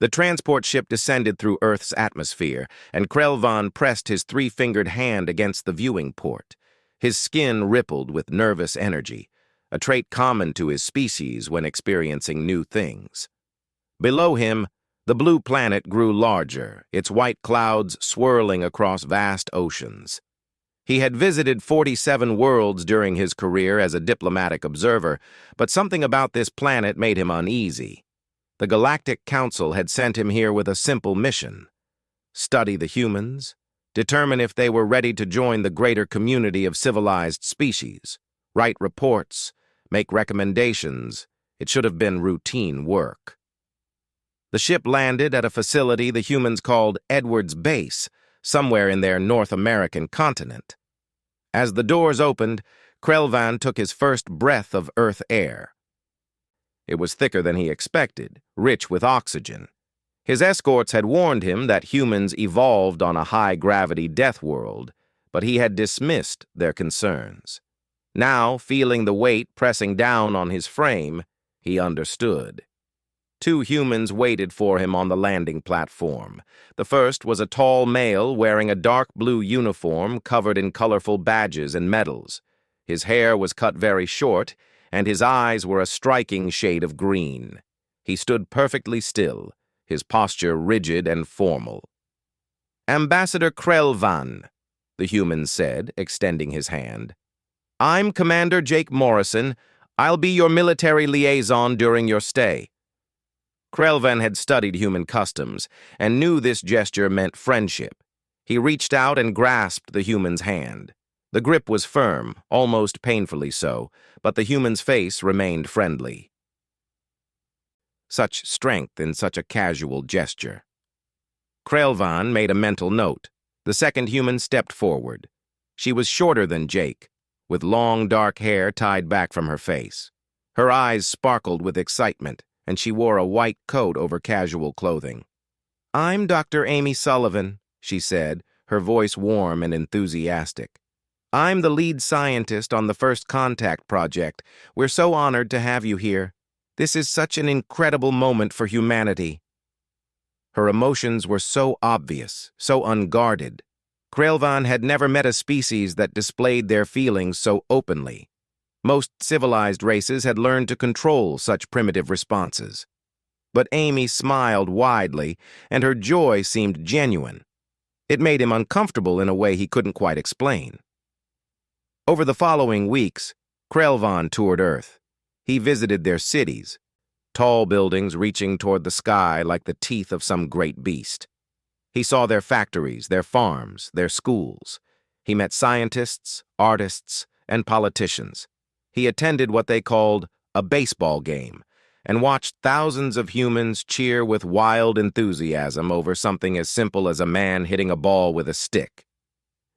The transport ship descended through Earth's atmosphere, and Krelvan pressed his three-fingered hand against the viewing port. His skin rippled with nervous energy, a trait common to his species when experiencing new things. Below him, the blue planet grew larger, its white clouds swirling across vast oceans. He had visited 47 worlds during his career as a diplomatic observer, but something about this planet made him uneasy. The Galactic Council had sent him here with a simple mission: study the humans, determine if they were ready to join the greater community of civilized species, write reports, make recommendations. It should have been routine work. The ship landed at a facility the humans called Edwards Base, somewhere in their North American continent. As the doors opened, Krelvan took his first breath of Earth air. It was thicker than he expected, rich with oxygen. His escorts had warned him that humans evolved on a high-gravity death world, but he had dismissed their concerns. Now, feeling the weight pressing down on his frame, he understood. Two humans waited for him on the landing platform. The first was a tall male wearing a dark blue uniform covered in colorful badges and medals. His hair was cut very short, and his eyes were a striking shade of green. He stood perfectly still, his posture rigid and formal. "Ambassador Krelvan," the human said, extending his hand. "I'm Commander Jake Morrison. I'll be your military liaison during your stay." Krelvan had studied human customs and knew this gesture meant friendship. He reached out and grasped the human's hand. The grip was firm, almost painfully so, but the human's face remained friendly. Such strength in such a casual gesture. Krelvan made a mental note. The second human stepped forward. She was shorter than Jake, with long dark hair tied back from her face. Her eyes sparkled with excitement, and she wore a white coat over casual clothing. "I'm Dr. Amy Sullivan," she said, her voice warm and enthusiastic. "I'm the lead scientist on the First Contact project. We're so honored to have you here. This is such an incredible moment for humanity." Her emotions were so obvious, so unguarded. Krelvan had never met a species that displayed their feelings so openly. Most civilized races had learned to control such primitive responses. But Amy smiled widely, and her joy seemed genuine. It made him uncomfortable in a way he couldn't quite explain. Over the following weeks, Krelvan toured Earth. He visited their cities, tall buildings reaching toward the sky like the teeth of some great beast. He saw their factories, their farms, their schools. He met scientists, artists, and politicians. He attended what they called a baseball game and watched thousands of humans cheer with wild enthusiasm over something as simple as a man hitting a ball with a stick.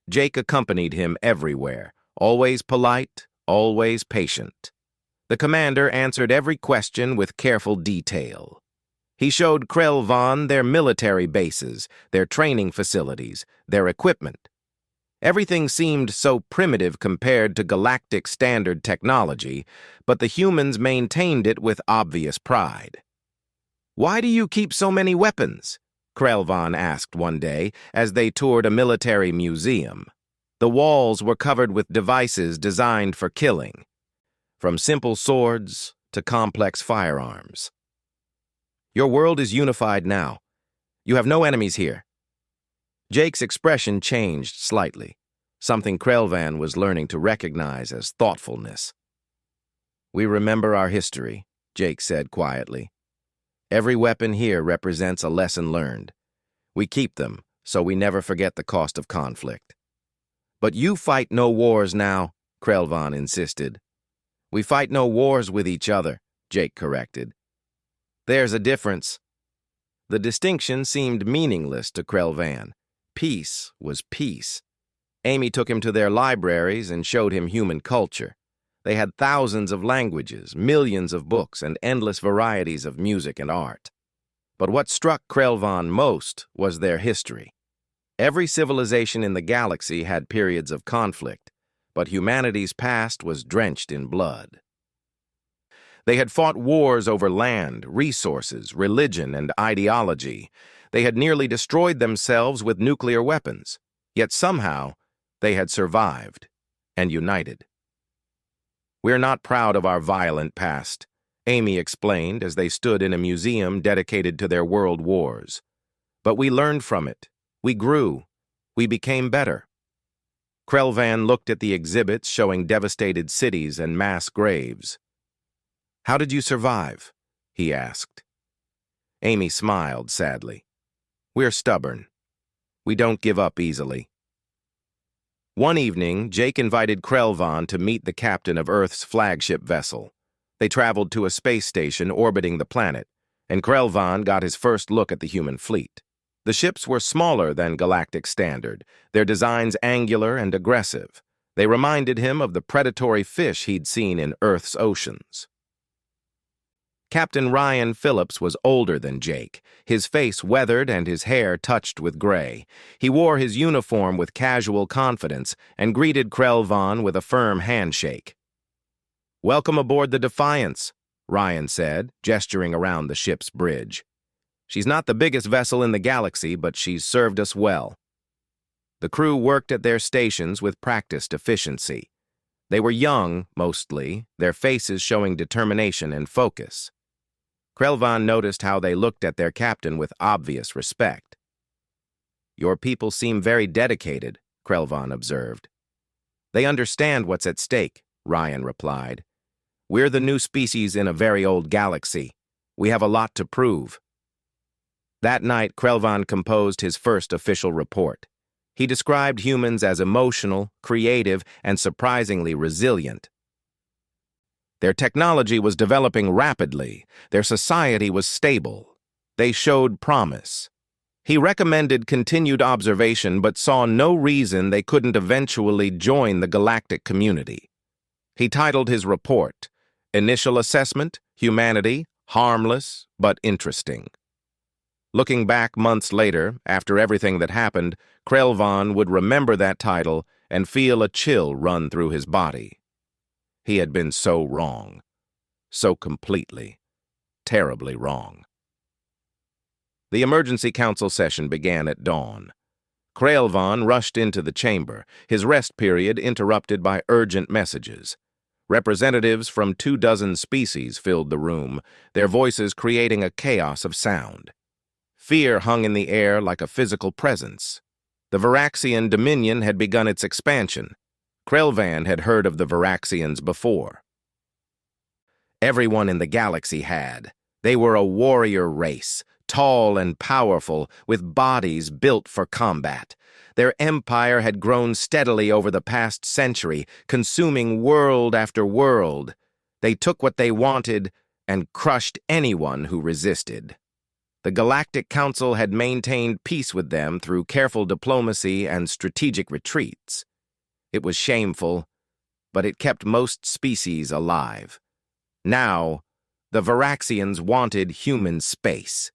Jake accompanied him everywhere, always polite, always patient. The commander answered every question with careful detail. He showed Krelvan their military bases, their training facilities, their equipment. Everything seemed so primitive compared to galactic standard technology, but the humans maintained it with obvious pride. "Why do you keep so many weapons?" Krelvan asked one day as they toured a military museum. The walls were covered with devices designed for killing, from simple swords to complex firearms. "Your world is unified now. You have no enemies here." Jake's expression changed slightly, something Krelvan was learning to recognize as thoughtfulness. "We remember our history," Jake said quietly. "Every weapon here represents a lesson learned. We keep them so we never forget the cost of conflict." "But you fight no wars now," Krelvan insisted. "We fight no wars with each other," Jake corrected. "There's a difference." The distinction seemed meaningless to Krelvan. Peace was peace. Amy took him to their libraries and showed him human culture. They had thousands of languages, millions of books, and endless varieties of music and art. But what struck Krelvan most was their history. Every civilization in the galaxy had periods of conflict, but humanity's past was drenched in blood. They had fought wars over land, resources, religion, and ideology. They had nearly destroyed themselves with nuclear weapons. Yet somehow, they had survived and united. "We're not proud of our violent past," Amy explained as they stood in a museum dedicated to their world wars. "But we learned from it. We grew. We became better." Krelvan looked at the exhibits showing devastated cities and mass graves. "How did you survive?" he asked. Amy smiled sadly. "We're stubborn. We don't give up easily." One evening, Jake invited Krelvan to meet the captain of Earth's flagship vessel. They traveled to a space station orbiting the planet, and Krelvan got his first look at the human fleet. The ships were smaller than galactic standard, their designs angular and aggressive. They reminded him of the predatory fish he'd seen in Earth's oceans. Captain Ryan Phillips was older than Jake, his face weathered and his hair touched with gray. He wore his uniform with casual confidence and greeted Krelvan with a firm handshake. "Welcome aboard the Defiance," Ryan said, gesturing around the ship's bridge. "She's not the biggest vessel in the galaxy, but she's served us well." The crew worked at their stations with practiced efficiency. They were young, mostly, their faces showing determination and focus. Krelvan noticed how they looked at their captain with obvious respect. "Your people seem very dedicated," Krelvan observed. "They understand what's at stake," Ryan replied. "We're the new species in a very old galaxy. We have a lot to prove." That night, Krelvan composed his first official report. He described humans as emotional, creative, and surprisingly resilient. Their technology was developing rapidly. Their society was stable. They showed promise. He recommended continued observation but saw no reason they couldn't eventually join the galactic community. He titled his report, "Initial Assessment, Humanity, Harmless but Interesting." Looking back months later, after everything that happened, Krelvan would remember that title and feel a chill run through his body. He had been so wrong. So completely, terribly wrong. The emergency council session began at dawn. Krelvan rushed into the chamber, his rest period interrupted by urgent messages. Representatives from 24 species filled the room, their voices creating a chaos of sound. Fear hung in the air like a physical presence. The Varaxian Dominion had begun its expansion. Krelvan had heard of the Varaxians before. Everyone in the galaxy had. They were a warrior race, tall and powerful, with bodies built for combat. Their empire had grown steadily over the past century, consuming world after world. They took what they wanted and crushed anyone who resisted. The Galactic Council had maintained peace with them through careful diplomacy and strategic retreats. It was shameful, but it kept most species alive. Now, the Varaxians wanted human space.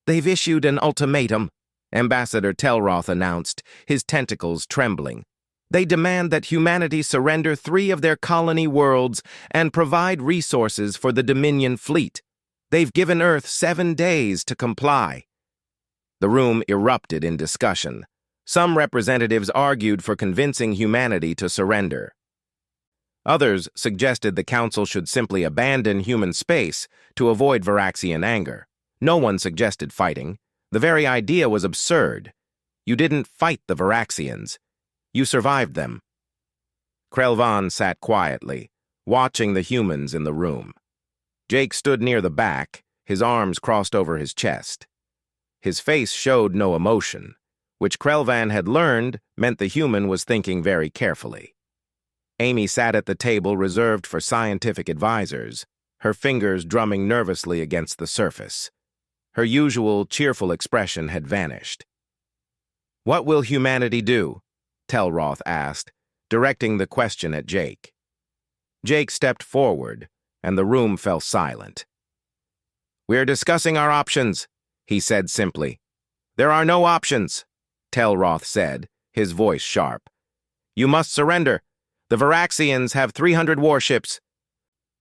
"They've issued an ultimatum," Ambassador Telroth announced, his tentacles trembling. "They demand that humanity surrender 3 of their colony worlds and provide resources for the Dominion fleet. They've given Earth 7 days to comply." The room erupted in discussion. Some representatives argued for convincing humanity to surrender. Others suggested the Council should simply abandon human space to avoid Varaxian anger. No one suggested fighting. The very idea was absurd. You didn't fight the Varaxians. You survived them. Krelvan sat quietly, watching the humans in the room. Jake stood near the back, his arms crossed over his chest. His face showed no emotion, which Krelvan had learned meant the human was thinking very carefully. Amy sat at the table reserved for scientific advisors, her fingers drumming nervously against the surface. Her usual cheerful expression had vanished. "What will humanity do?" Telroth asked, directing the question at Jake. Jake stepped forward, and the room fell silent. "We're discussing our options," he said simply. "There are no options," Telroth said, his voice sharp. "You must surrender. The Varaxians have 300 warships."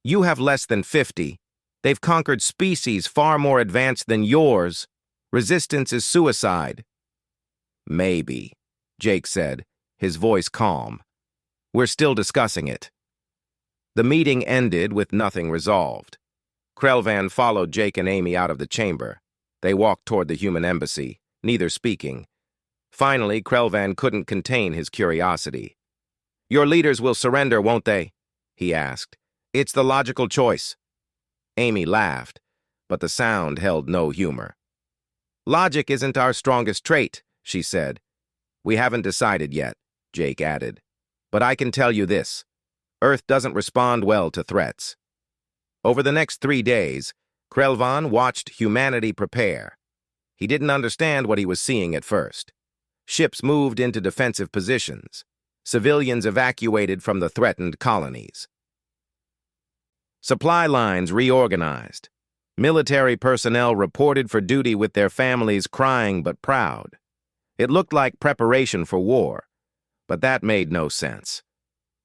You have less than 50. They've conquered species far more advanced than yours. Resistance is suicide. Maybe, Jake said, his voice calm. We're still discussing it. The meeting ended with nothing resolved. Krelvan followed Jake and Amy out of the chamber. They walked toward the human embassy, neither speaking. Finally, Krelvan couldn't contain his curiosity. Your leaders will surrender, won't they? He asked. It's the logical choice. Amy laughed, but the sound held no humor. Logic isn't our strongest trait, she said. We haven't decided yet, Jake added. But I can tell you this. Earth doesn't respond well to threats. Over the next 3 days, Krelvan watched humanity prepare. He didn't understand what he was seeing at first. Ships moved into defensive positions. Civilians evacuated from the threatened colonies. Supply lines reorganized. Military personnel reported for duty with their families crying but proud. It looked like preparation for war, but that made no sense.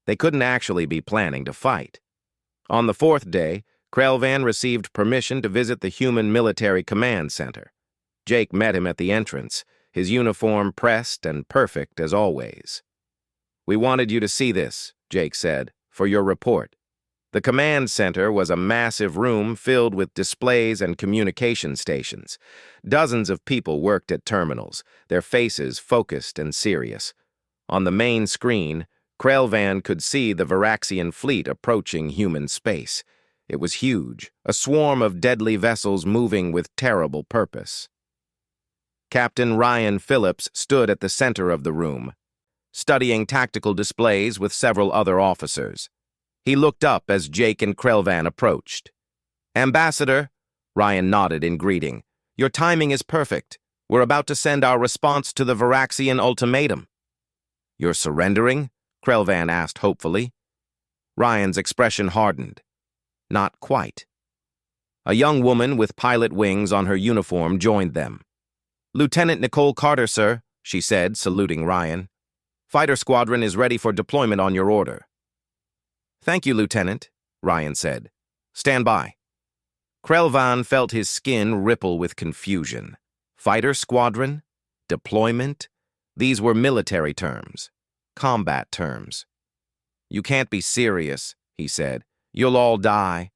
They couldn't actually be planning to fight. On the 4th day, Krelvan received permission to visit the Human Military Command Center. Jake met him at the entrance, his uniform pressed and perfect as always. We wanted you to see this, Jake said, for your report. The command center was a massive room filled with displays and communication stations. Dozens of people worked at terminals, their faces focused and serious. On the main screen, Krelvan could see the Varaxian fleet approaching human space. It was huge, a swarm of deadly vessels moving with terrible purpose. Captain Ryan Phillips stood at the center of the room, studying tactical displays with several other officers. He looked up as Jake and Krelvan approached. Ambassador, Ryan nodded in greeting. Your timing is perfect. We're about to send our response to the Varaxian ultimatum. You're surrendering? Krelvan asked hopefully. Ryan's expression hardened. Not quite. A young woman with pilot wings on her uniform joined them. Lieutenant Nicole Carter, sir, she said, saluting Ryan. Fighter squadron is ready for deployment on your order. Thank you, Lieutenant, Ryan said. Stand by. Krelvan felt his skin ripple with confusion. Fighter squadron? Deployment? These were military terms. Combat terms. You can't be serious, he said. You'll all die.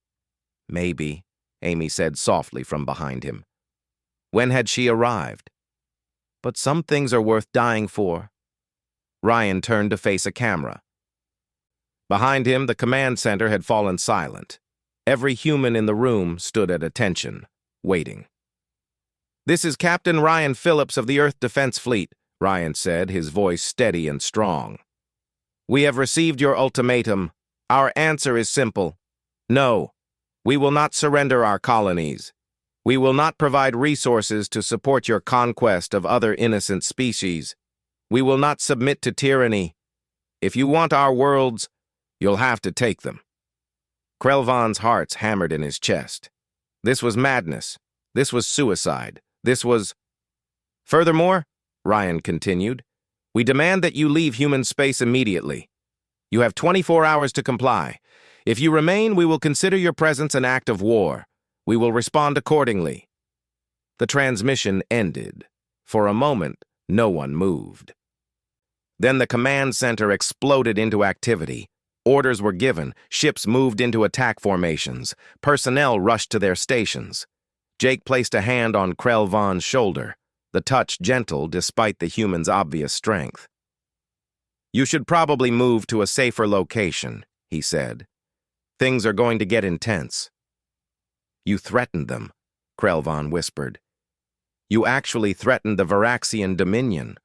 Maybe, Amy said softly from behind him. When had she arrived? But some things are worth dying for. Ryan turned to face a camera. Behind him, the command center had fallen silent. Every human in the room stood at attention, waiting. This is Captain Ryan Phillips of the Earth Defense Fleet, Ryan said, his voice steady and strong. We have received your ultimatum. Our answer is simple. No, we will not surrender our colonies. We will not provide resources to support your conquest of other innocent species. We will not submit to tyranny. If you want our worlds, you'll have to take them. Krelvan's heart hammered in his chest. This was madness. This was suicide. This was... Furthermore, Ryan continued, we demand that you leave human space immediately. You have 24 hours to comply. If you remain, we will consider your presence an act of war. We will respond accordingly. The transmission ended. For a moment, no one moved. Then the command center exploded into activity. Orders were given, ships moved into attack formations, personnel rushed to their stations. Jake placed a hand on Krelvan's shoulder, the touch gentle despite the human's obvious strength. You should probably move to a safer location, he said. Things are going to get intense. You threatened them, Krelvan whispered. You actually threatened the Varaxian Dominion.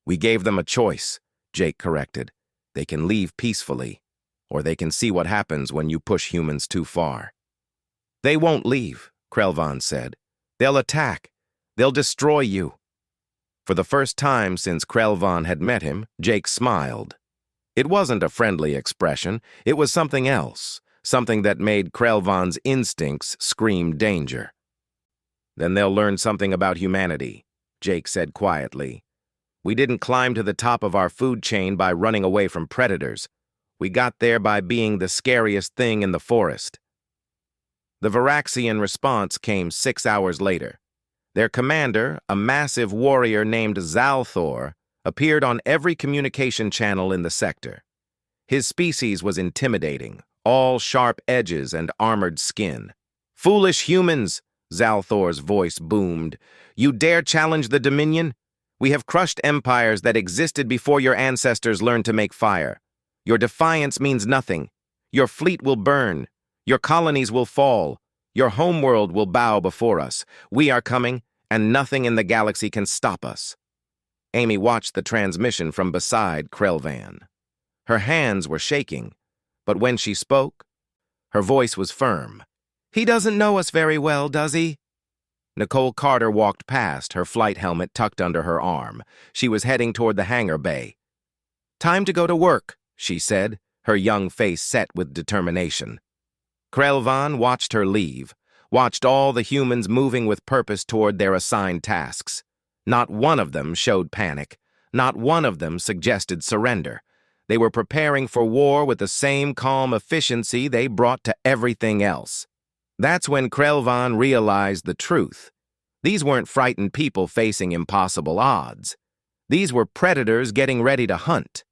We gave them a choice, Jake corrected. They can leave peacefully, or they can see what happens when you push humans too far. They won't leave, Krelvan said. They'll attack. They'll destroy you. For the first time since Krelvan had met him, Jake smiled. It wasn't a friendly expression. It was something else, something that made Krelvan's instincts scream danger. Then they'll learn something about humanity, Jake said quietly. We didn't climb to the top of our food chain by running away from predators. We got there by being the scariest thing in the forest. The Varaxian response came 6 hours later. Their commander, a massive warrior named Zalthor, appeared on every communication channel in the sector. His species was intimidating, all sharp edges and armored skin. "Foolish humans," Zalthor's voice boomed. "You dare challenge the Dominion? We have crushed empires that existed before your ancestors learned to make fire. Your defiance means nothing. Your fleet will burn. Your colonies will fall. Your homeworld will bow before us. We are coming, and nothing in the galaxy can stop us." Amy watched the transmission from beside Krelvan. Her hands were shaking, but when she spoke, her voice was firm. "He doesn't know us very well, does he?" Nicole Carter walked past, her flight helmet tucked under her arm. She was heading toward the hangar bay. "Time to go to work," she said, her young face set with determination. Krelvan watched her leave, watched all the humans moving with purpose toward their assigned tasks. Not one of them showed panic. Not one of them suggested surrender. They were preparing for war with the same calm efficiency they brought to everything else. That's when Krelvan realized the truth. These weren't frightened people facing impossible odds. These were predators getting ready to hunt.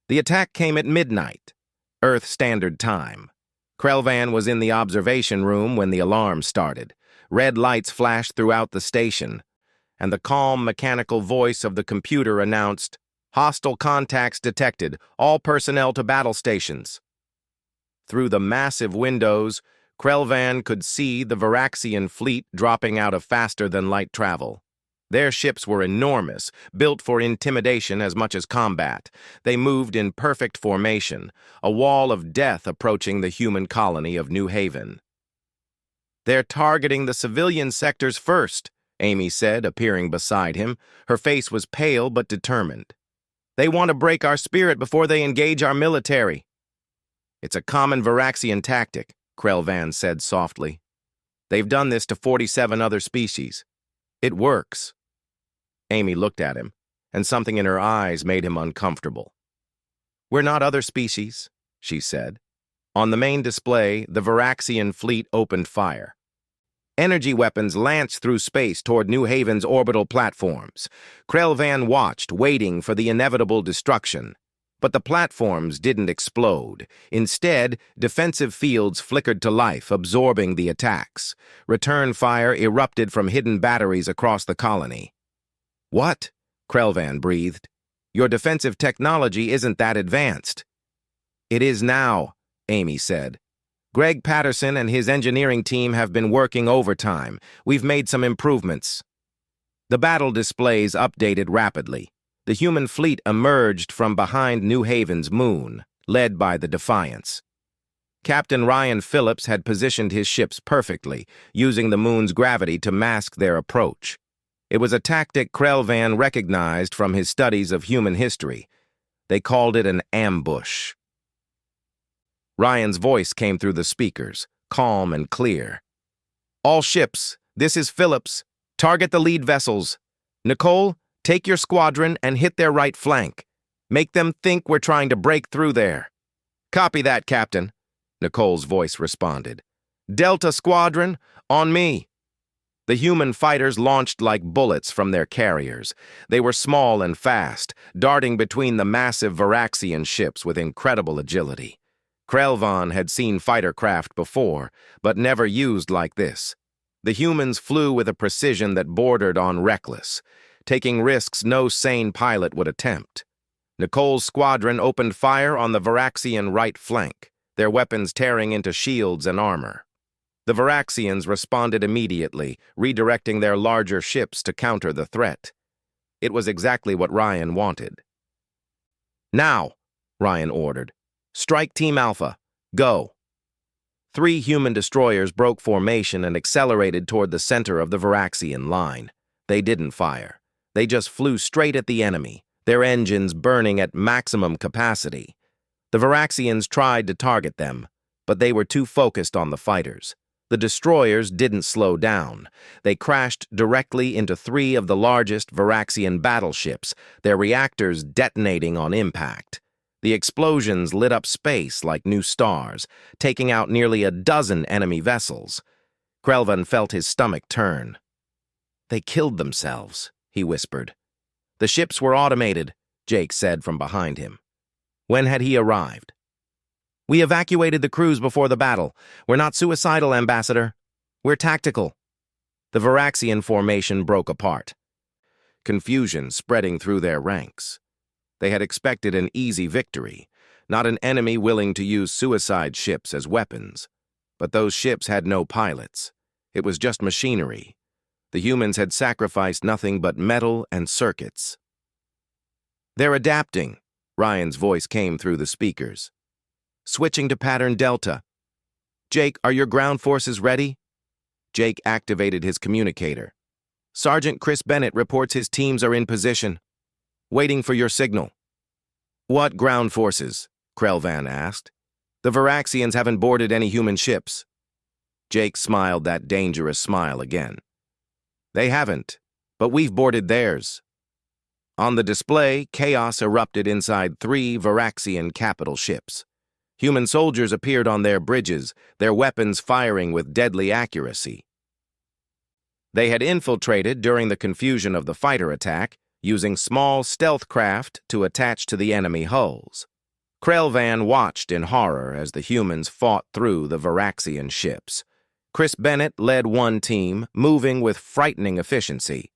The attack came at midnight, Earth Standard Time. Krelvan was in the observation room when the alarm started. Red lights flashed throughout the station, and the calm mechanical voice of the computer announced, "Hostile contacts detected. All personnel to battle stations." Through the massive windows, Krelvan could see the Varaxian fleet dropping out of faster-than-light travel. Their ships were enormous, built for intimidation as much as combat. They moved in perfect formation, a wall of death approaching the human colony of New Haven. "They're targeting the civilian sectors first," Amy said, appearing beside him. Her face was pale but determined. "They want to break our spirit before they engage our military." "It's a common Varaxian tactic," Krelvan said softly. "They've done this to 47 other species. It works." Amy looked at him, and something in her eyes made him uncomfortable. "We're not other species," she said. On the main display, the Varaxian fleet opened fire. Energy weapons lanced through space toward New Haven's orbital platforms. Krelvan watched, waiting for the inevitable destruction. But the platforms didn't explode. Instead, defensive fields flickered to life, absorbing the attacks. Return fire erupted from hidden batteries across the colony. "What?" Krelvan breathed. "Your defensive technology isn't that advanced." "It is now," Amy said. "Greg Patterson and his engineering team have been working overtime. We've made some improvements." The battle displays updated rapidly. The human fleet emerged from behind New Haven's moon, led by the Defiance. Captain Ryan Phillips had positioned his ships perfectly, using the moon's gravity to mask their approach. It was a tactic Krelvan recognized from his studies of human history. They called it an ambush. Ryan's voice came through the speakers, calm and clear. "All ships, this is Phillips. Target the lead vessels. Nicole, take your squadron and hit their right flank. Make them think we're trying to break through there." "Copy that, Captain," Nicole's voice responded. "Delta Squadron, on me." The human fighters launched like bullets from their carriers. They were small and fast, darting between the massive Varaxian ships with incredible agility. Krelvan had seen fighter craft before, but never used like this. The humans flew with a precision that bordered on reckless, taking risks no sane pilot would attempt. Nicole's squadron opened fire on the Varaxian right flank, their weapons tearing into shields and armor. The Varaxians responded immediately, redirecting their larger ships to counter the threat. It was exactly what Ryan wanted. "Now," Ryan ordered. "Strike Team Alpha. Go." 3 human destroyers broke formation and accelerated toward the center of the Varaxian line. They didn't fire. They just flew straight at the enemy, their engines burning at maximum capacity. The Varaxians tried to target them, but they were too focused on the fighters. The destroyers didn't slow down. They crashed directly into 3 of the largest Varaxian battleships, their reactors detonating on impact. The explosions lit up space like new stars, taking out nearly a dozen enemy vessels. Krelvan felt his stomach turn. "They killed themselves," he whispered. "The ships were automated," Jake said from behind him. When had he arrived? "We evacuated the crews before the battle. We're not suicidal, Ambassador. We're tactical." The Varaxian formation broke apart. Confusion spreading through their ranks. They had expected an easy victory, not an enemy willing to use suicide ships as weapons. But those ships had no pilots. It was just machinery. The humans had sacrificed nothing but metal and circuits. "They're adapting," Ryan's voice came through the speakers. "Switching to pattern Delta. Jake, are your ground forces ready?" Jake activated his communicator. "Sergeant Chris Bennett reports his teams are in position. Waiting for your signal." "What ground forces?" Krelvan asked. "The Varaxians haven't boarded any human ships." Jake smiled that dangerous smile again. "They haven't, but we've boarded theirs." On the display, chaos erupted inside 3 Varaxian capital ships. Human soldiers appeared on their bridges, their weapons firing with deadly accuracy. They had infiltrated during the confusion of the fighter attack, using small stealth craft to attach to the enemy hulls. Krelvan watched in horror as the humans fought through the Varaxian ships. Chris Bennett led one team, moving with frightening efficiency.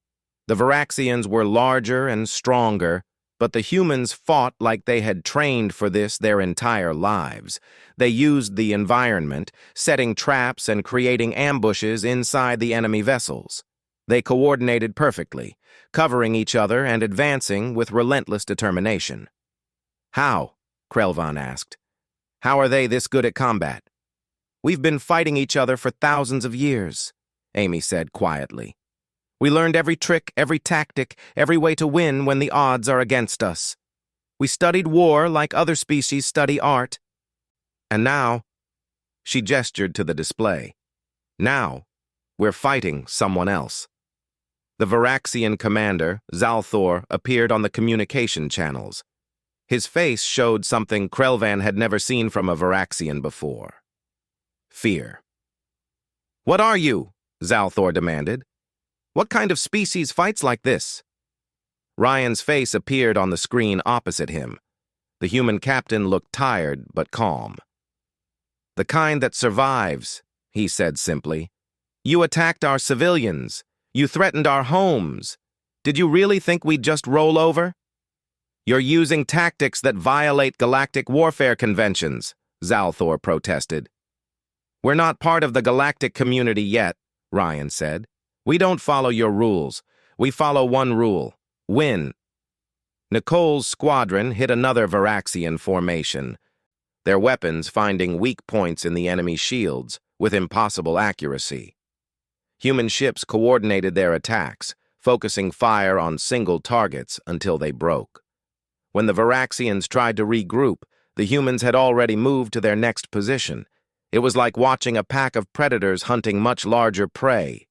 The Varaxians were larger and stronger, but the humans fought like they had trained for this their entire lives. They used the environment, setting traps and creating ambushes inside the enemy vessels. They coordinated perfectly, covering each other and advancing with relentless determination. "How?" Krelvan asked. "How are they this good at combat?" "We've been fighting each other for thousands of years," Amy said quietly. "We learned every trick, every tactic, every way to win when the odds are against us. We studied war like other species study art. And now," she gestured to the display, "now, we're fighting someone else." The Varaxian commander, Zalthor, appeared on the communication channels. His face showed something Krelvan had never seen from a Varaxian before. Fear. "What are you?" Zalthor demanded. "What kind of species fights like this?" Ryan's face appeared on the screen opposite him. The human captain looked tired but calm. "The kind that survives," he said simply. "You attacked our civilians. You threatened our homes. Did you really think we'd just roll over?" "You're using tactics that violate galactic warfare conventions," Zalthor protested. "We're not part of the galactic community yet," Ryan said. "We don't follow your rules. We follow one rule: win." Nicole's squadron hit another Varaxian formation, their weapons finding weak points in the enemy shields with impossible accuracy. Human ships coordinated their attacks, focusing fire on single targets until they broke. When the Varaxians tried to regroup, the humans had already moved to their next position. It was like watching a pack of predators hunting much larger prey.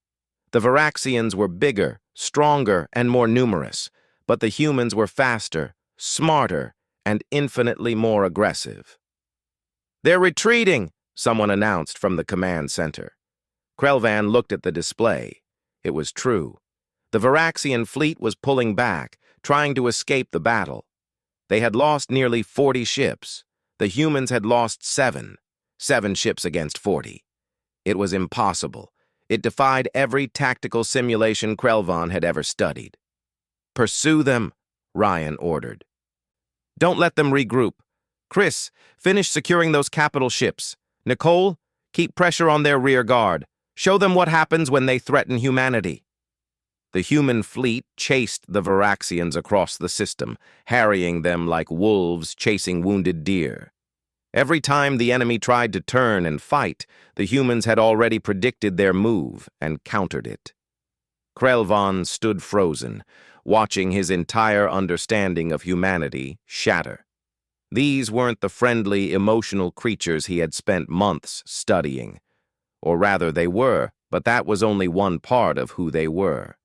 The Varaxians were bigger, stronger, and more numerous, but the humans were faster, smarter, and infinitely more aggressive. "They're retreating," someone announced from the command center. Krelvan looked at the display. It was true. The Varaxian fleet was pulling back, trying to escape the battle. They had lost nearly 40 ships. The humans had lost 7 ships against 40. It was impossible. It defied every tactical simulation Krelvan had ever studied. "Pursue them," Ryan ordered. "Don't let them regroup. Chris, finish securing those capital ships. Nicole, keep pressure on their rear guard. Show them what happens when they threaten humanity." The human fleet chased the Varaxians across the system, harrying them like wolves chasing wounded deer. Every time the enemy tried to turn and fight, the humans had already predicted their move and countered it. Krelvan stood frozen, watching his entire understanding of humanity shatter. These weren't the friendly, emotional creatures he had spent months studying. Or rather, they were, but that was only one part of who they were.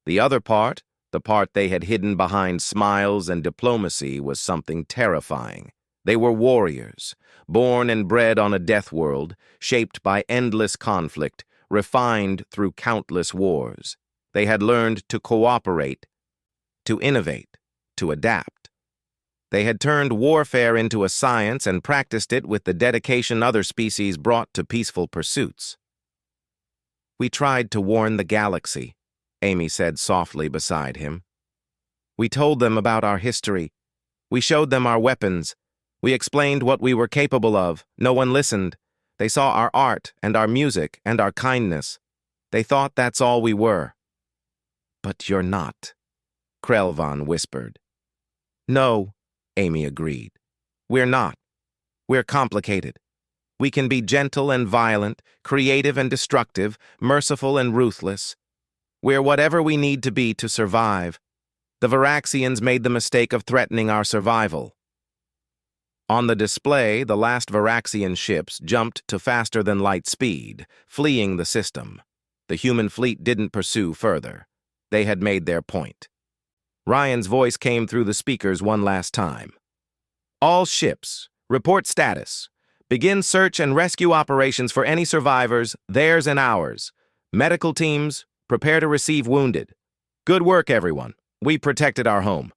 The other part, The part they had hidden behind smiles and diplomacy was something terrifying. They were warriors, born and bred on a death world, shaped by endless conflict, refined through countless wars. They had learned to cooperate, to innovate, to adapt. They had turned warfare into a science and practiced it with the dedication other species brought to peaceful pursuits. "We tried to warn the galaxy," Amy said softly beside him. "We told them about our history. We showed them our weapons. We explained what we were capable of. No one listened. They saw our art and our music and our kindness. They thought that's all we were." "But you're not," Krelvan whispered. "No," Amy agreed. "We're not. We're complicated. We can be gentle and violent, creative and destructive, merciful and ruthless. We're whatever we need to be to survive. The Varaxians made the mistake of threatening our survival." On the display, the last Varaxian ships jumped to faster-than-light speed, fleeing the system. The human fleet didn't pursue further. They had made their point. Ryan's voice came through the speakers one last time. "All ships, report status. Begin search and rescue operations for any survivors, theirs and ours. Medical teams, prepare to receive wounded. Good work, everyone. We protected our home."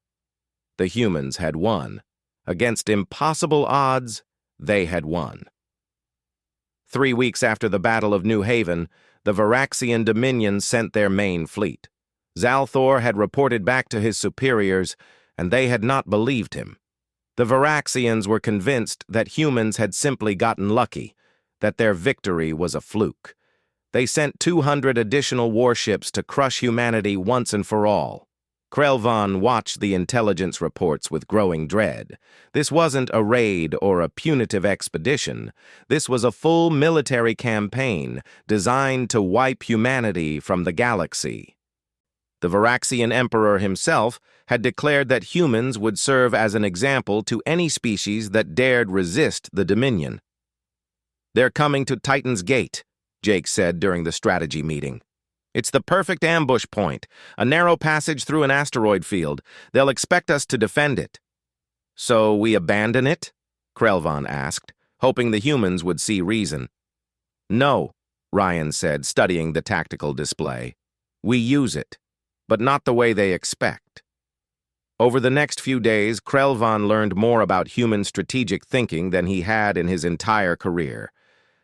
The humans had won. Against impossible odds, they had won. 3 weeks after the Battle of New Haven, the Varaxian Dominion sent their main fleet. Zalthor had reported back to his superiors, and they had not believed him. The Varaxians were convinced that humans had simply gotten lucky, that their victory was a fluke. They sent 200 additional warships to crush humanity once and for all. Krelvan watched the intelligence reports with growing dread. This wasn't a raid or a punitive expedition. This was a full military campaign designed to wipe humanity from the galaxy. The Varaxian Emperor himself had declared that humans would serve as an example to any species that dared resist the Dominion. "They're coming to Titan's Gate," Jake said during the strategy meeting. "It's the perfect ambush point, a narrow passage through an asteroid field. They'll expect us to defend it." "So we abandon it?" Krelvan asked, hoping the humans would see reason. "No," Ryan said, studying the tactical display. "We use it, but not the way they expect." Over the next few days, Krelvan learned more about human strategic thinking than he had in his entire career.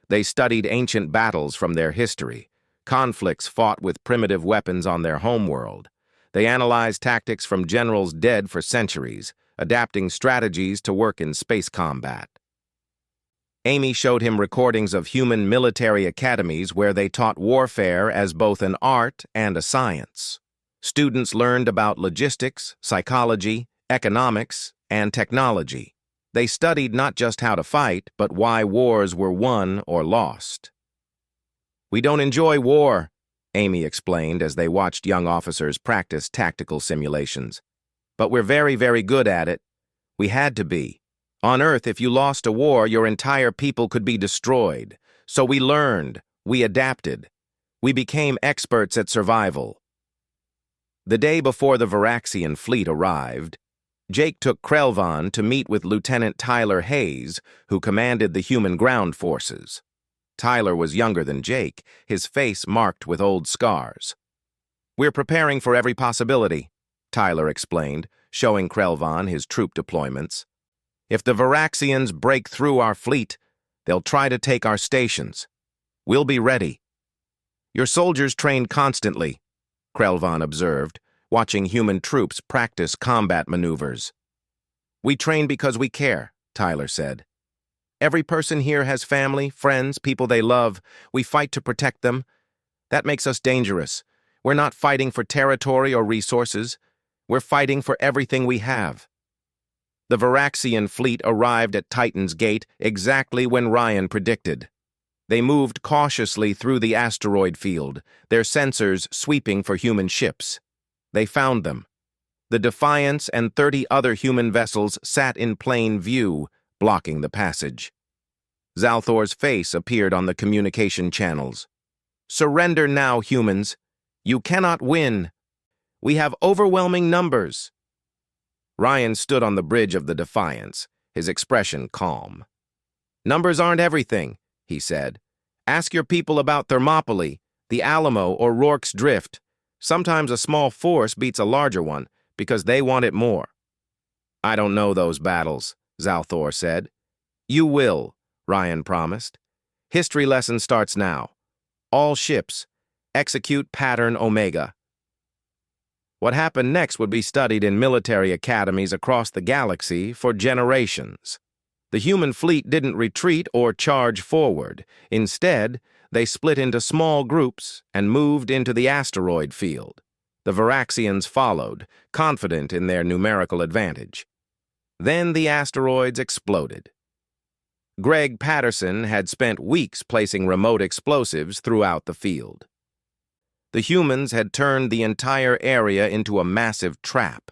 They studied ancient battles from their history, conflicts fought with primitive weapons on their homeworld. They analyzed tactics from generals dead for centuries, adapting strategies to work in space combat. Amy showed him recordings of human military academies where they taught warfare as both an art and a science. Students learned about logistics, psychology, economics, and technology. They studied not just how to fight, but why wars were won or lost. "We don't enjoy war," Amy explained as they watched young officers practice tactical simulations. "But we're very, very good at it. We had to be. On Earth, if you lost a war, your entire people could be destroyed. So we learned, we adapted. We became experts at survival." The day before the Varaxian fleet arrived, Jake took Krelvan to meet with Lieutenant Tyler Hayes, who commanded the human ground forces. Tyler was younger than Jake, his face marked with old scars. "We're preparing for every possibility," Tyler explained, showing Krelvan his troop deployments. "If the Varaxians break through our fleet, they'll try to take our stations. We'll be ready." "Your soldiers train constantly," Krelvan observed, watching human troops practice combat maneuvers. "We train because we care," Tyler said. "Every person here has family, friends, people they love. We fight to protect them. That makes us dangerous. We're not fighting for territory or resources. We're fighting for everything we have." The Varaxian fleet arrived at Titan's Gate exactly when Ryan predicted. They moved cautiously through the asteroid field, their sensors sweeping for human ships. They found them. The Defiance and 30 other human vessels sat in plain view, blocking the passage. Zalthor's face appeared on the communication channels. "Surrender now, humans. You cannot win." We have overwhelming numbers. Ryan stood on the bridge of the Defiance, his expression calm. Numbers aren't everything, he said. Ask your people about Thermopylae, the Alamo, or Rorke's Drift. Sometimes a small force beats a larger one because they want it more. I don't know those battles, Zalthor said. You will, Ryan promised. History lesson starts now. All ships, execute pattern Omega. What happened next would be studied in military academies across the galaxy for generations. The human fleet didn't retreat or charge forward. Instead, they split into small groups and moved into the asteroid field. The Varaxians followed, confident in their numerical advantage. Then the asteroids exploded. Greg Patterson had spent weeks placing remote explosives throughout the field. The humans had turned the entire area into a massive trap.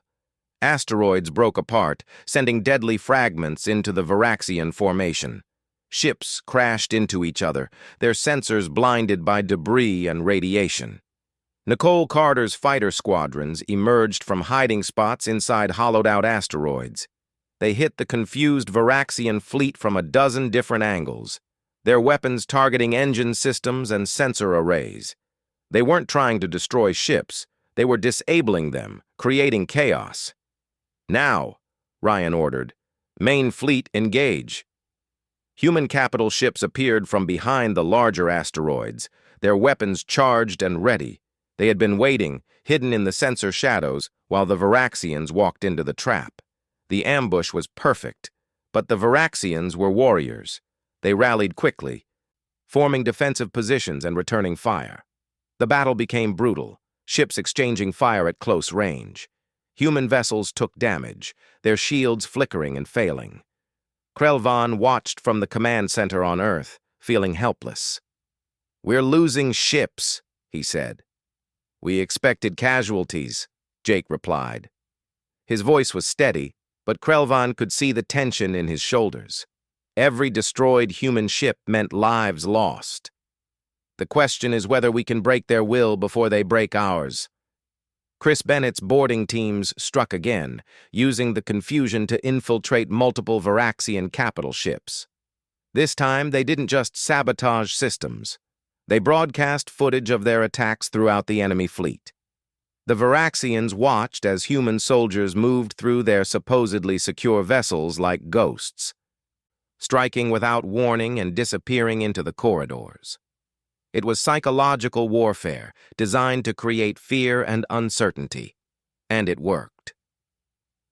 Asteroids broke apart, sending deadly fragments into the Varaxian formation. Ships crashed into each other, their sensors blinded by debris and radiation. Nicole Carter's fighter squadrons emerged from hiding spots inside hollowed-out asteroids. They hit the confused Varaxian fleet from a dozen different angles, their weapons targeting engine systems and sensor arrays. They weren't trying to destroy ships, they were disabling them, creating chaos. Now, Ryan ordered, main fleet engage. Human capital ships appeared from behind the larger asteroids, their weapons charged and ready. They had been waiting, hidden in the sensor shadows, while the Varaxians walked into the trap. The ambush was perfect, but the Varaxians were warriors. They rallied quickly, forming defensive positions and returning fire. The battle became brutal, ships exchanging fire at close range. Human vessels took damage, their shields flickering and failing. Krelvan watched from the command center on Earth, feeling helpless. We're losing ships, he said. We expected casualties, Jake replied. His voice was steady, but Krelvan could see the tension in his shoulders. Every destroyed human ship meant lives lost. The question is whether we can break their will before they break ours. Chris Bennett's boarding teams struck again, using the confusion to infiltrate multiple Varaxian capital ships. This time, they didn't just sabotage systems. They broadcast footage of their attacks throughout the enemy fleet. The Varaxians watched as human soldiers moved through their supposedly secure vessels like ghosts, striking without warning and disappearing into the corridors. It was psychological warfare, designed to create fear and uncertainty. And it worked.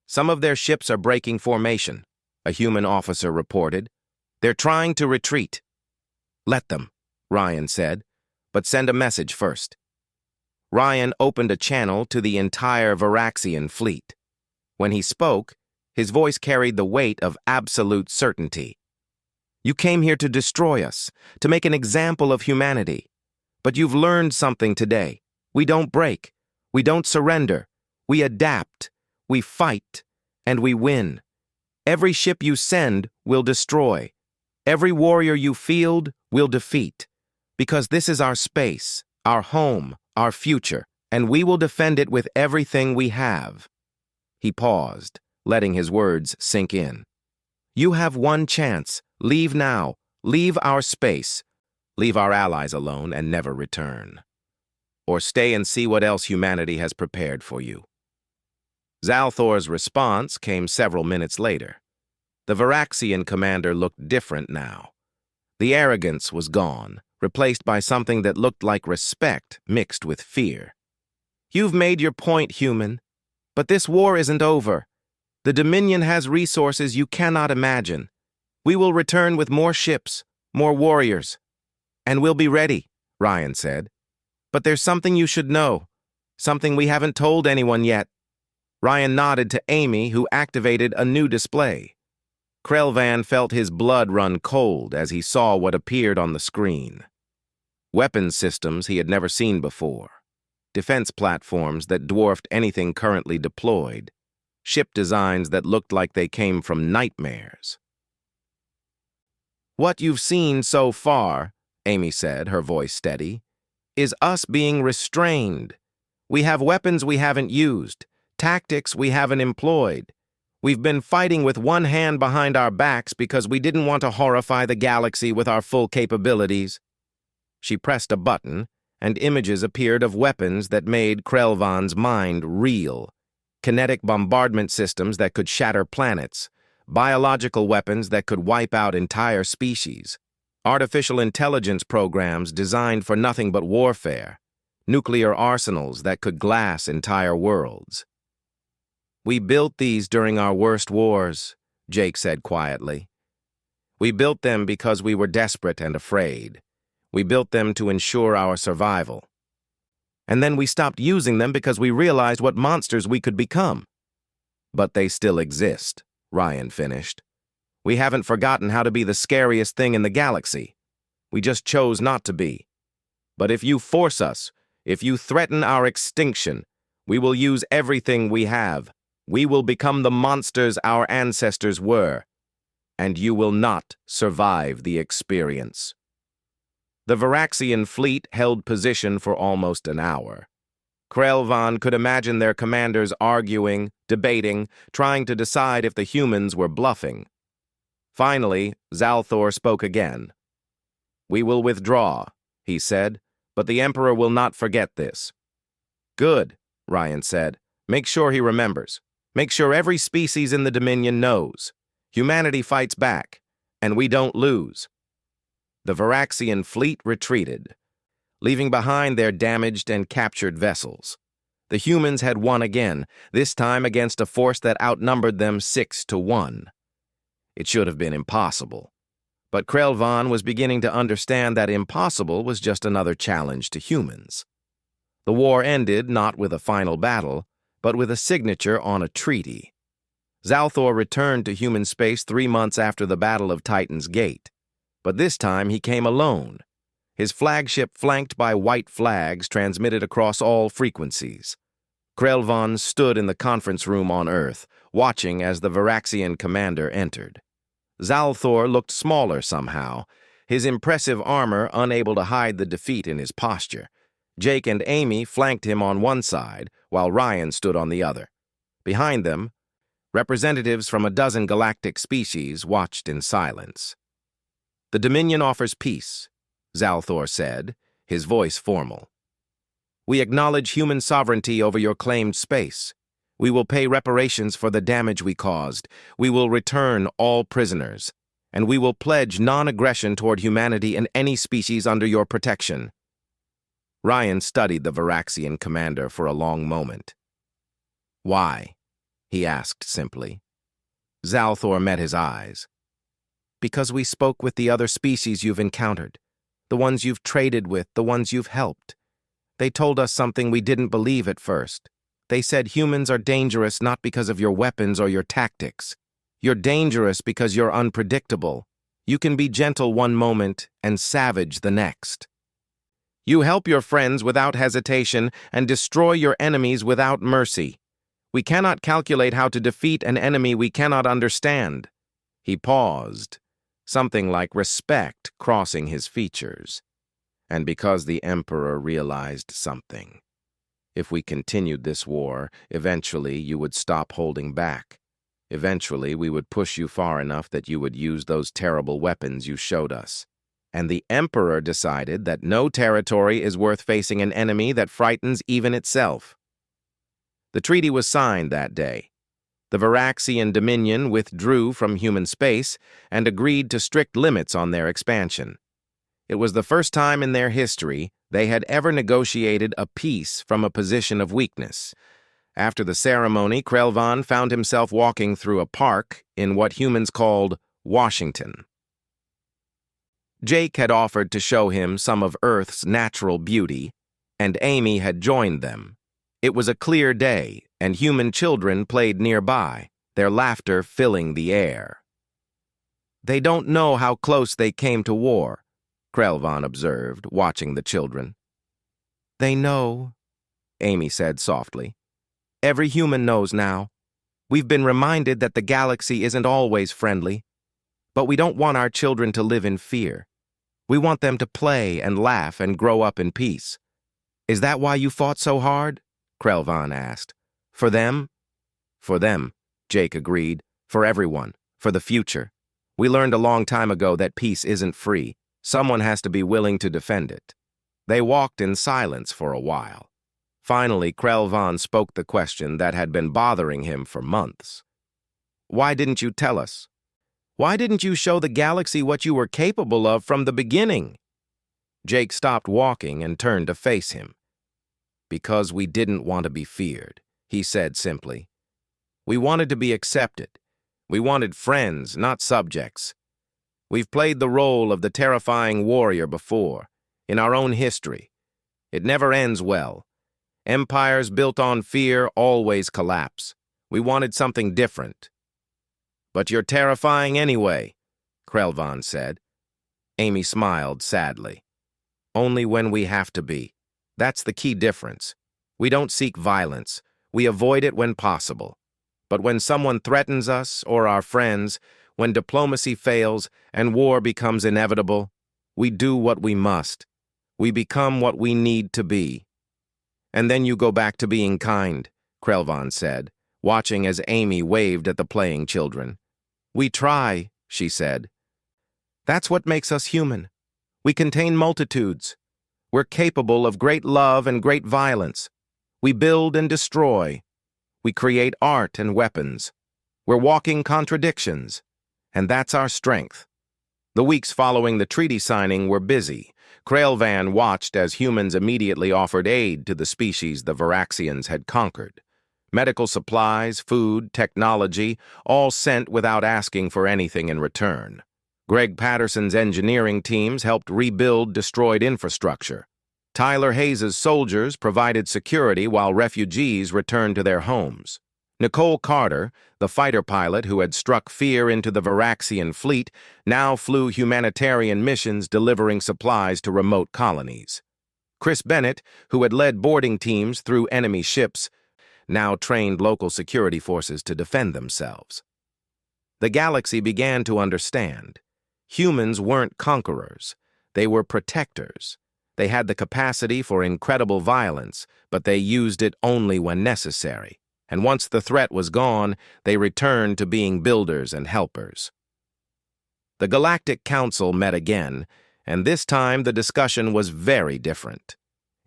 Some of their ships are breaking formation, a human officer reported. They're trying to retreat. Let them, Ryan said, but send a message first. Ryan opened a channel to the entire Varaxian fleet. When he spoke, his voice carried the weight of absolute certainty. You came here to destroy us, to make an example of humanity. But you've learned something today. We don't break. We don't surrender. We adapt. We fight. And we win. Every ship you send will destroy. Every warrior you field will defeat. Because this is our space, our home, our future, and we will defend it with everything we have. He paused, letting his words sink in. You have one chance. Leave now. Leave our space. Leave our allies alone and never return. Or stay and see what else humanity has prepared for you. Zalthor's response came several minutes later. The Varaxian commander looked different now. The arrogance was gone, replaced by something that looked like respect mixed with fear. You've made your point, human. But this war isn't over. The Dominion has resources you cannot imagine. We will return with more ships, more warriors. And we'll be ready, Ryan said. But there's something you should know. Something we haven't told anyone yet. Ryan nodded to Amy, who activated a new display. Krelvan felt his blood run cold as he saw what appeared on the screen. Weapons systems he had never seen before. Defense platforms that dwarfed anything currently deployed. Ship designs that looked like they came from nightmares. What you've seen so far, Amy said, her voice steady, is us being restrained. We have weapons we haven't used, tactics we haven't employed. We've been fighting with one hand behind our backs because we didn't want to horrify the galaxy with our full capabilities." She pressed a button, and images appeared of weapons that made Krelvan's mind reel. Kinetic bombardment systems that could shatter planets, biological weapons that could wipe out entire species, artificial intelligence programs designed for nothing but warfare, nuclear arsenals that could glass entire worlds. "We built these during our worst wars," Jake said quietly. "We built them because we were desperate and afraid. We built them to ensure our survival. And then we stopped using them because we realized what monsters we could become." "But they still exist," Ryan finished. "We haven't forgotten how to be the scariest thing in the galaxy. We just chose not to be. But if you force us, if you threaten our extinction, we will use everything we have. We will become the monsters our ancestors were, and you will not survive the experience." The Varaxian fleet held position for almost an hour. Krelvan could imagine their commanders arguing, debating, trying to decide if the humans were bluffing. Finally, Zalthor spoke again. "We will withdraw," he said, "but the Emperor will not forget this." "Good," Ryan said. "Make sure he remembers. Make sure every species in the Dominion knows. Humanity fights back, and we don't lose." The Varaxian fleet retreated, leaving behind their damaged and captured vessels. The humans had won again, this time against a force that outnumbered them 6-1. It should have been impossible. But Krelvan was beginning to understand that impossible was just another challenge to humans. The war ended not with a final battle, but with a signature on a treaty. Zalthor returned to human space 3 months after the Battle of Titan's Gate. But this time he came alone, his flagship flanked by white flags transmitted across all frequencies. Krelvan stood in the conference room on Earth, watching as the Varaxian commander entered. Zalthor looked smaller somehow, his impressive armor unable to hide the defeat in his posture. Jake and Amy flanked him on one side, while Ryan stood on the other. Behind them, representatives from a dozen galactic species watched in silence. "The Dominion offers peace," Zalthor said, his voice formal. "We acknowledge human sovereignty over your claimed space. We will pay reparations for the damage we caused. We will return all prisoners. And we will pledge non-aggression toward humanity and any species under your protection." Ryan studied the Varaxian commander for a long moment. "Why?" he asked simply. Zalthor met his eyes. "Because we spoke with the other species you've encountered, the ones you've traded with, the ones you've helped. They told us something we didn't believe at first. They said humans are dangerous not because of your weapons or your tactics. You're dangerous because you're unpredictable. You can be gentle one moment and savage the next. You help your friends without hesitation and destroy your enemies without mercy. We cannot calculate how to defeat an enemy we cannot understand." He paused, something like respect crossing his features. And because the Emperor realized something. If we continued this war, eventually you would stop holding back. Eventually we would push you far enough that you would use those terrible weapons you showed us. And the Emperor decided that no territory is worth facing an enemy that frightens even itself. The treaty was signed that day. The Varaxian Dominion withdrew from human space and agreed to strict limits on their expansion. It was the first time in their history they had ever negotiated a peace from a position of weakness. After the ceremony, Krelvan found himself walking through a park in what humans called Washington. Jake had offered to show him some of Earth's natural beauty, and Amy had joined them. It was a clear day, and human children played nearby, their laughter filling the air. "They don't know how close they came to war," Krelvan observed, watching the children. "They know," Amy said softly. "Every human knows now. We've been reminded that the galaxy isn't always friendly. But we don't want our children to live in fear. We want them to play and laugh and grow up in peace. Is that why you fought so hard?" Krelvan asked. For them? For them, Jake agreed. For everyone. For the future. We learned a long time ago that peace isn't free. Someone has to be willing to defend it. They walked in silence for a while. Finally, Krelvan spoke the question that had been bothering him for months. Why didn't you tell us? Why didn't you show the galaxy what you were capable of from the beginning? Jake stopped walking and turned to face him. Because we didn't want to be feared, he said simply. We wanted to be accepted. We wanted friends, not subjects. We've played the role of the terrifying warrior before, in our own history. It never ends well. Empires built on fear always collapse. We wanted something different. But you're terrifying anyway, Krelvan said. Amy smiled sadly. Only when we have to be. That's the key difference. We don't seek violence. We avoid it when possible. But when someone threatens us or our friends, when diplomacy fails and war becomes inevitable, we do what we must. We become what we need to be. And then you go back to being kind, Krelvan said, watching as Amy waved at the playing children. We try, she said. That's what makes us human. We contain multitudes. We're capable of great love and great violence. We build and destroy. We create art and weapons. We're walking contradictions. And that's our strength. The weeks following the treaty signing were busy. Krelvan watched as humans immediately offered aid to the species the Varaxians had conquered. Medical supplies, food, technology, all sent without asking for anything in return. Greg Patterson's engineering teams helped rebuild destroyed infrastructure. Tyler Hayes's soldiers provided security while refugees returned to their homes. Nicole Carter, the fighter pilot who had struck fear into the Varaxian fleet, now flew humanitarian missions delivering supplies to remote colonies. Chris Bennett, who had led boarding teams through enemy ships, now trained local security forces to defend themselves. The galaxy began to understand. Humans weren't conquerors. They were protectors. They had the capacity for incredible violence, but they used it only when necessary. And once the threat was gone, they returned to being builders and helpers. The Galactic Council met again, and this time the discussion was very different.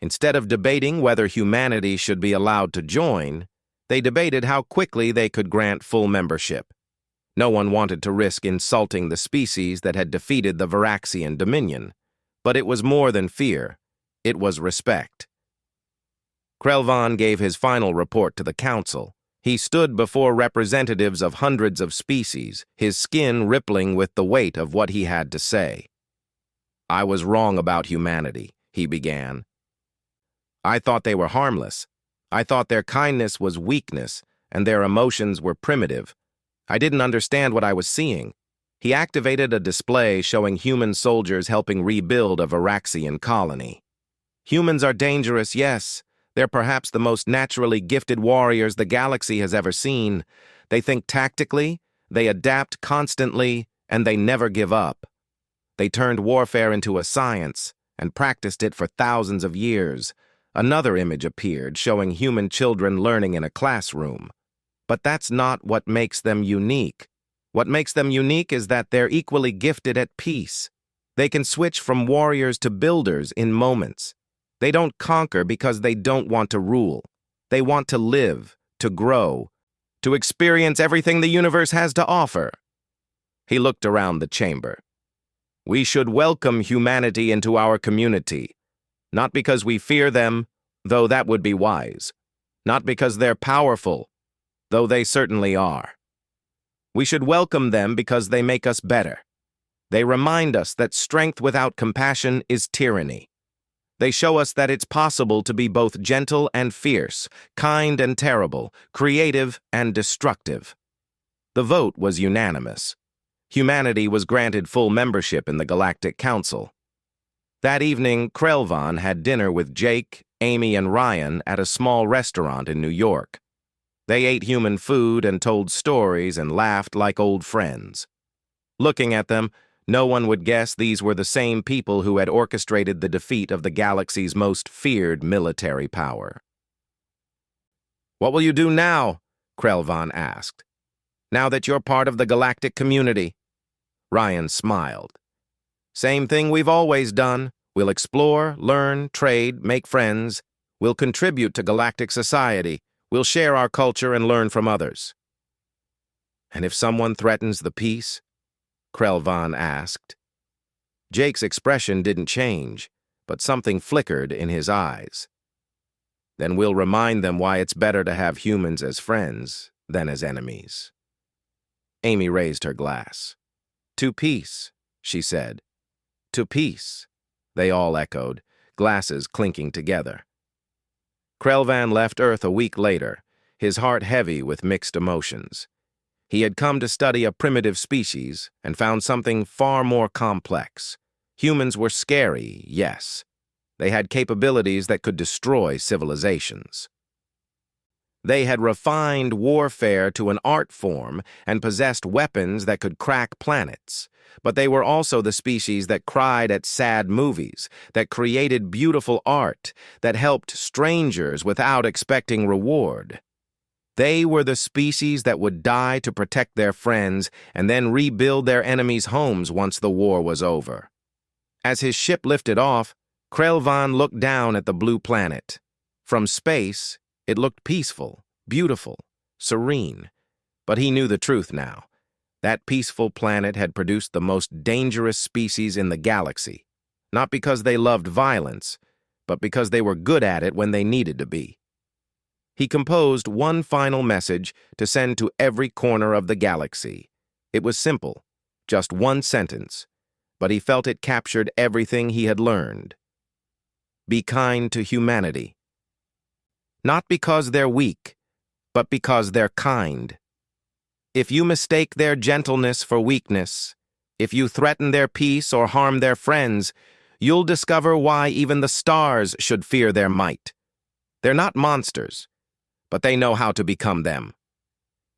Instead of debating whether humanity should be allowed to join, they debated how quickly they could grant full membership. No one wanted to risk insulting the species that had defeated the Varaxian Dominion, but it was more than fear. It was respect. Krelvan gave his final report to the council. He stood before representatives of hundreds of species, his skin rippling with the weight of what he had to say. I was wrong about humanity, he began. I thought they were harmless. I thought their kindness was weakness, and their emotions were primitive. I didn't understand what I was seeing. He activated a display showing human soldiers helping rebuild a Varaxian colony. Humans are dangerous, yes. They're perhaps the most naturally gifted warriors the galaxy has ever seen. They think tactically, they adapt constantly, and they never give up. They turned warfare into a science and practiced it for thousands of years. Another image appeared showing human children learning in a classroom. But that's not what makes them unique. What makes them unique is that they're equally gifted at peace. They can switch from warriors to builders in moments. They don't conquer because they don't want to rule. They want to live, to grow, to experience everything the universe has to offer. He looked around the chamber. We should welcome humanity into our community. Not because we fear them, though that would be wise. Not because they're powerful, though they certainly are. We should welcome them because they make us better. They remind us that strength without compassion is tyranny. They show us that it's possible to be both gentle and fierce, kind and terrible, creative and destructive. The vote was unanimous. Humanity was granted full membership in the Galactic Council. That evening, Krelvan had dinner with Jake, Amy, and Ryan at a small restaurant in New York. They ate human food and told stories and laughed like old friends. Looking at them, no one would guess these were the same people who had orchestrated the defeat of the galaxy's most feared military power. What will you do now? Krelvan asked. Now that you're part of the galactic community. Ryan smiled. Same thing we've always done. We'll explore, learn, trade, make friends. We'll contribute to galactic society. We'll share our culture and learn from others. And if someone threatens the peace? Krelvan asked. Jake's expression didn't change, but something flickered in his eyes. Then we'll remind them why it's better to have humans as friends than as enemies. Amy raised her glass. To peace, she said. To peace, they all echoed, glasses clinking together. Krelvan left Earth a week later, his heart heavy with mixed emotions. He had come to study a primitive species and found something far more complex. Humans were scary, yes. They had capabilities that could destroy civilizations. They had refined warfare to an art form and possessed weapons that could crack planets. But they were also the species that cried at sad movies, that created beautiful art, that helped strangers without expecting reward. They were the species that would die to protect their friends and then rebuild their enemies' homes once the war was over. As his ship lifted off, Krelvan looked down at the blue planet. From space, it looked peaceful, beautiful, serene. But he knew the truth now. That peaceful planet had produced the most dangerous species in the galaxy, not because they loved violence, but because they were good at it when they needed to be. He composed one final message to send to every corner of the galaxy. It was simple, just one sentence, but he felt it captured everything he had learned. Be kind to humanity. Not because they're weak, but because they're kind. If you mistake their gentleness for weakness, if you threaten their peace or harm their friends, you'll discover why even the stars should fear their might. They're not monsters, but they know how to become them.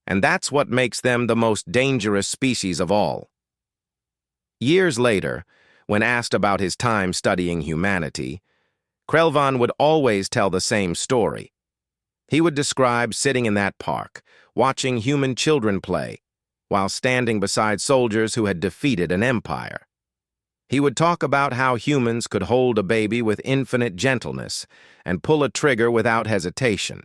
And that's what makes them the most dangerous species of all. Years later, when asked about his time studying humanity, Krelvan would always tell the same story. He would describe sitting in that park, watching human children play, while standing beside soldiers who had defeated an empire. He would talk about how humans could hold a baby with infinite gentleness and pull a trigger without hesitation,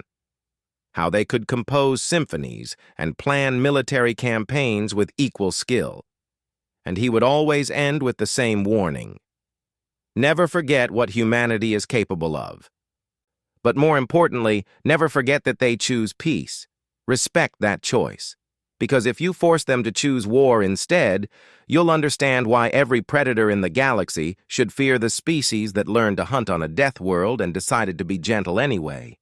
how they could compose symphonies and plan military campaigns with equal skill. And he would always end with the same warning. Never forget what humanity is capable of. But more importantly, never forget that they choose peace. Respect that choice. Because if you force them to choose war instead, you'll understand why every predator in the galaxy should fear the species that learned to hunt on a death world and decided to be gentle anyway.